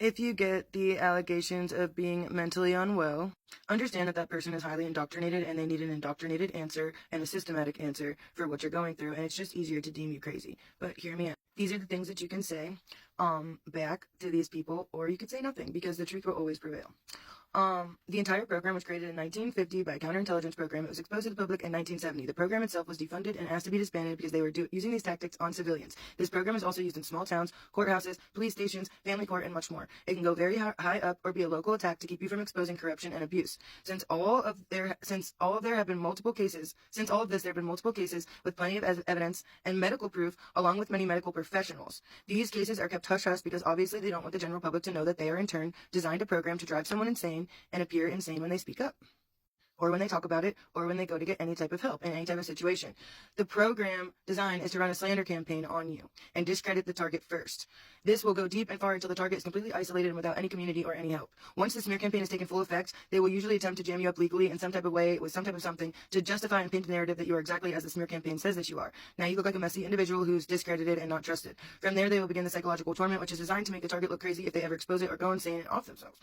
If you get the allegations of being mentally unwell, understand that that person is highly indoctrinated and they need an indoctrinated answer and a systematic answer for what you're going through. And it's just easier to deem you crazy. But hear me out. These are the things that you can say back to these people, or you could say nothing because the truth will always prevail. The entire program was created in 1950 by a counterintelligence program. It was exposed to the public in 1970. The program itself was defunded and asked to be disbanded because they were using these tactics on civilians. This program is also used in small towns, courthouses, police stations, family court, and much more. It can go very high up or be a local attack to keep you from exposing corruption and abuse. Since all of there have been multiple cases with plenty of evidence and medical proof, along with many medical professionals. These cases are kept hush-hush because obviously they don't want the general public to know that they are in turn designed a program to drive someone insane and appear insane when they speak up, or when they talk about it, or when they go to get any type of help in any type of situation. The program design is to run a slander campaign on you and discredit the target first. This will go deep and far until the target is completely isolated and without any community or any help. Once the smear campaign has taken full effect, they will usually attempt to jam you up legally in some type of way with some type of something to justify and paint a narrative that you are exactly as the smear campaign says that you are. Now you look like a messy individual who's discredited and not trusted. From there, they will begin the psychological torment, which is designed to make the target look crazy if they ever expose it or go insane and off themselves.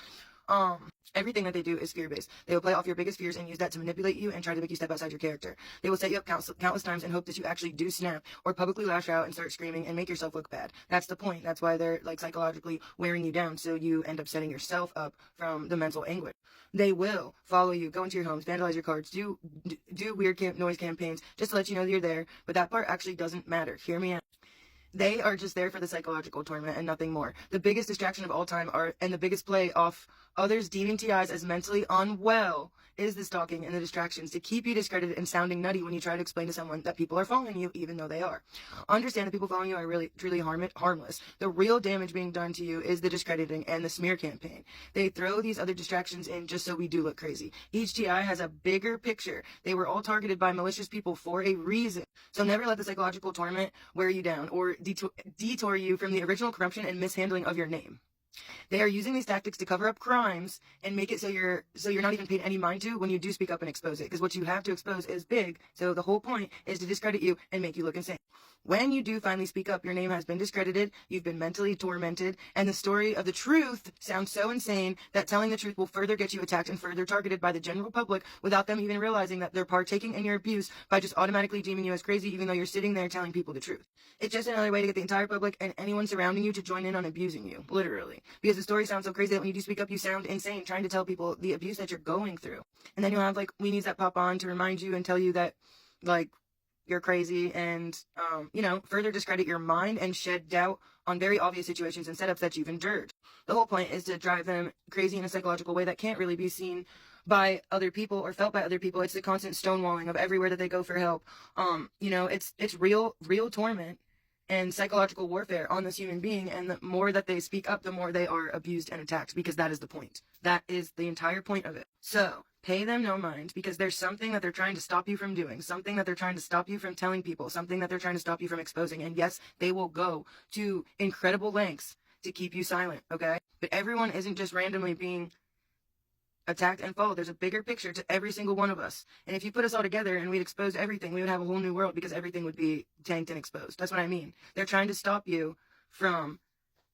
Everything that they do is fear-based. They will play off your biggest fears and use that to manipulate you and try to make you step outside your character. They will set you up countless times and hope that you actually do snap or publicly lash out and start screaming and make yourself look bad. That's the point. That's why they're like psychologically wearing you down, so you end up setting yourself up from the mental anguish. They will follow you, go into your homes, vandalize your cards, do weird noise campaigns just to let you know that you're there, but that part actually doesn't matter. Hear me out. They are just there for the psychological torment and nothing more. The biggest distraction of all time and the biggest play off others deeming TIs as mentally unwell is the stalking and the distractions to keep you discredited and sounding nutty when you try to explain to someone that people are following you, even though they are. Understand that people following you are really, truly harmless. The real damage being done to you is the discrediting and the smear campaign. They throw these other distractions in just so we do look crazy. Each TI has a bigger picture. They were all targeted by malicious people for a reason. So never let the psychological torment wear you down or detour you from the original corruption and mishandling of your name. They are using these tactics to cover up crimes and make it so you're not even paid any mind to when you do speak up and expose it, because what you have to expose is big. So the whole point is to discredit you and make you look insane. When you do finally speak up, your name has been discredited, you've been mentally tormented, and the story of the truth sounds so insane that telling the truth will further get you attacked and further targeted by the general public without them even realizing that they're partaking in your abuse by just automatically deeming you as crazy even though you're sitting there telling people the truth. It's just another way to get the entire public and anyone surrounding you to join in on abusing you, literally. Because the story sounds so crazy that when you do speak up, you sound insane trying to tell people the abuse that you're going through. And then you'll have weenies that pop on to remind you and tell you that you're crazy and, further discredit your mind and shed doubt on very obvious situations and setups that you've endured. The whole point is to drive them crazy in a psychological way that can't really be seen by other people or felt by other people. It's the constant stonewalling of everywhere that they go for help. It's real torment and psychological warfare on this human being, and the more that they speak up, the more they are abused and attacked, because that is the point. That is the entire point of it. So pay them no mind, because there's something that they're trying to stop you from doing, something that they're trying to stop you from telling people, something that they're trying to stop you from exposing. And yes, they will go to incredible lengths to keep you silent, okay? But everyone isn't just randomly being attacked and followed. There's a bigger picture to every single one of us. And if you put us all together and we'd exposed everything, we would have a whole new world, because everything would be tanked and exposed. That's what I mean. They're trying to stop you from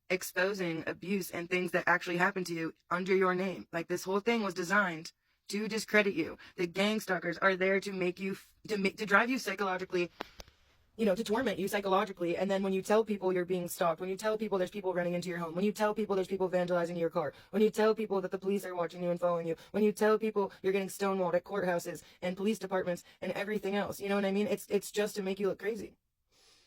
exposing abuse and things that actually happen to you under your name. Like, this whole thing was designed to discredit you. The gang stalkers are there to make you, to drive you psychologically, to torment you psychologically. And then when you tell people you're being stalked, when you tell people there's people running into your home, when you tell people there's people vandalizing your car, when you tell people that the police are watching you and following you, when you tell people you're getting stonewalled at courthouses and police departments and everything else, you know what I mean? It's just to make you look crazy.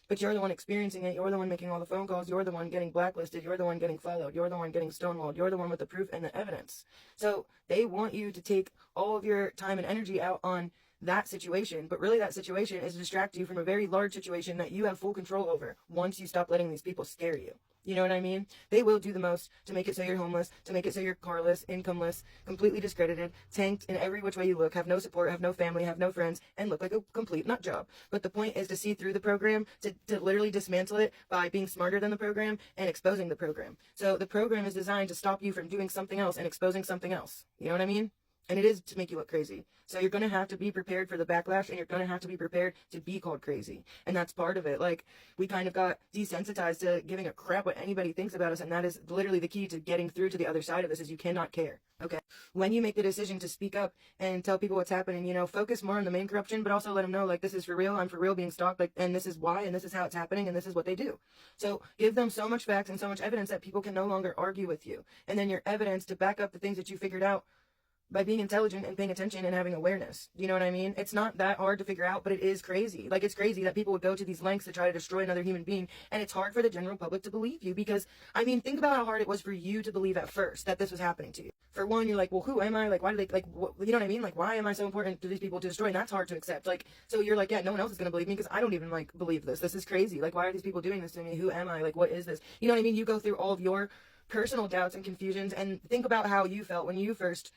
But you're the one experiencing it. You're the one making all the phone calls. You're the one getting blacklisted. You're the one getting followed. You're the one getting stonewalled. You're the one with the proof and the evidence. So they want you to take all of your time and energy out on that situation, but really that situation is to distract you from a very large situation that you have full control over once you stop letting these people scare you. You know what I mean? They will do the most to make it so you're homeless, to make it so you're carless, incomeless, completely discredited, tanked in every which way you look, have no support, have no family, have no friends, and look like a complete nut job. But the point is to see through the program, to literally dismantle it by being smarter than the program and exposing the program. So the program is designed to stop you from doing something else and exposing something else. You know what I mean? And it is to make you look crazy. So you're going to have to be prepared for the backlash, and you're going to have to be prepared to be called crazy. And that's part of it. Like, we kind of got desensitized to giving a crap what anybody thinks about us. And that is literally the key to getting through to the other side of this, is you cannot care. Okay. When you make the decision to speak up and tell people what's happening, focus more on the main corruption, but also let them know, like, this is for real. I'm for real being stalked. Like, and this is why, and this is how it's happening, and this is what they do. So give them so much facts and so much evidence that people can no longer argue with you. And then your evidence to back up the things that you figured out by being intelligent and paying attention and having awareness. You know what I mean? It's not that hard to figure out, but it is crazy. Like, it's crazy that people would go to these lengths to try to destroy another human being, and it's hard for the general public to believe you, because, I mean, think about how hard it was for you to believe at first that this was happening to you. For one, you're like, well, who am I? Like, why do they, like, what, you know what I mean? Like, why am I so important to these people to destroy? And that's hard to accept. Like, so you're like, yeah, no one else is going to believe me, because I don't even, like, believe this. This is crazy. Like, why are these people doing this to me? Who am I? Like, what is this? You know what I mean? You go through all of your personal doubts and confusions, and think about how you felt when you first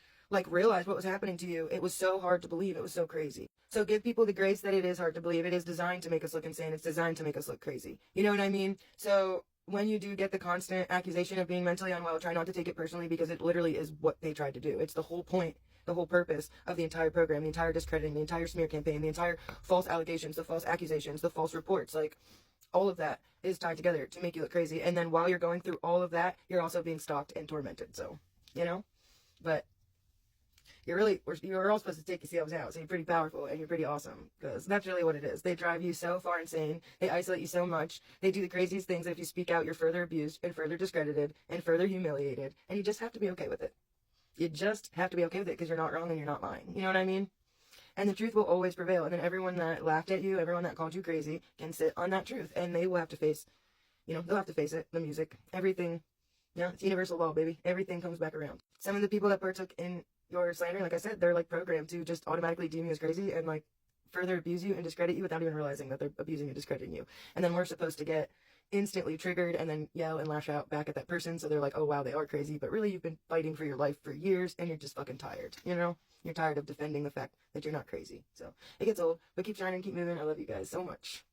realized what was happening to you. It was so hard to believe. It was so crazy. So give people the grace that it is hard to believe. It is designed to make us look insane. It's designed to make us look crazy. You know what I mean? So when you do get the constant accusation of being mentally unwell, try not to take it personally, because it literally is what they tried to do. It's the whole point, the whole purpose of the entire program, the entire discrediting, the entire smear campaign, the entire false allegations, the false accusations, the false reports. Like, all of that is tied together to make you look crazy. And then while you're going through all of that, you're also being stalked and tormented. So, but you're all supposed to take yourselves out, so you're pretty powerful and you're pretty awesome, because that's really what it is. They drive you so far insane, they isolate you so much, they do the craziest things, that if you speak out, you're further abused and further discredited and further humiliated, and you just have to be okay with it. You just have to be okay with it, because you're not wrong and you're not lying. You know what I mean? And the truth will always prevail, and then everyone that laughed at you, everyone that called you crazy, can sit on that truth, and they will have to face, they'll have to face it, the music, everything. Yeah, it's universal law, baby. Everything comes back around. Some of the people that partook in your slander, like I said, they're programmed to just automatically deem you as crazy and further abuse you and discredit you without even realizing that they're abusing and discrediting you. And then we're supposed to get instantly triggered and then yell and lash out back at that person. So they're like, oh wow, they are crazy, but really you've been fighting for your life for years and you're just fucking tired. You're tired of defending the fact that you're not crazy. So it gets old, but keep shining, keep moving. I love you guys so much.